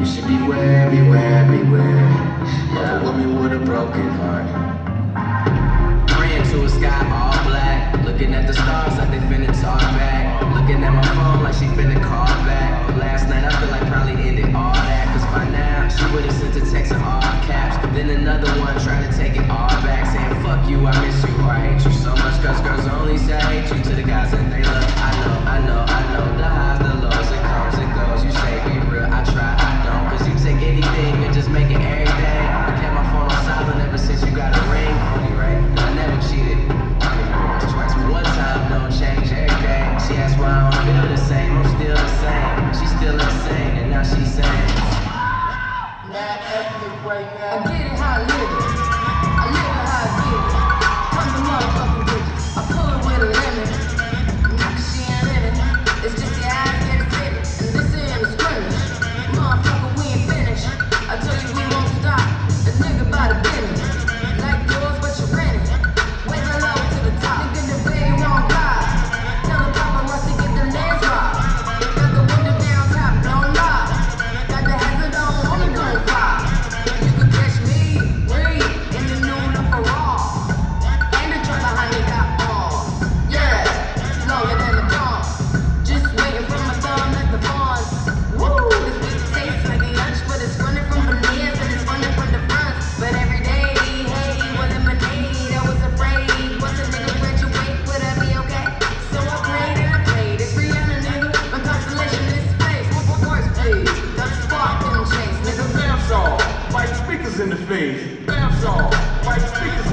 You should beware, beware, beware of a woman with a broken heart. Praying to a sky all black, looking at the stars like they finna talk back, looking at my phone like she finna call back. But last night I feel like probably ended all that, cause by now she would've sent a text in all caps. Then another one trying to take it all back, saying fuck you, I miss you, or I hate you so much. Cause girls only say I hate you to the guys that they love. I know the highs, the lows, it comes, it goes. You say be real, I try, I don't. Cause you take anything and just make it everything. I kept my phone on silent ever since you got a ring on me, right? I never cheated. Once, twice, but one time don't change everything. She asked why I don't feel the same, I'm still the same. She's still insane, and now she's saying Mad ethnic right now. I get it how I live it. I live it how I give it. Come to motherfucking bitches. I pull it with a lemon. Nigga, she ain't living. It's just the eyes get it fitted. And this ain't a scrimmage. Motherfucker, we ain't finished. I told you we won't stop. The nigga by the business. Like yours, but you rent it. Way below to the top. Nigga, the way you won't die. Tell the paparazzi get the legs robbed. Got the window down, top blown live. Got the hazard on, only gon' fly. You could catch me, Reed, in the new LaFerrari. And the truck behind me got balls. Yeah, longer than the dawn. Just waiting for my thumb like the Vaughns. Woo, this bitch tastes like a lunch, but it's running from veneers and it's running from the front. But every day, hey, what lemonade, I was afraid. Once a nigga graduate, would I be okay? So I prayed and I prayed. It's Rihanna, nigga. My constellation is space. What voice, please? That's spark and chase, nigga. Damn song, white speakers in the face. Damn song, white speakers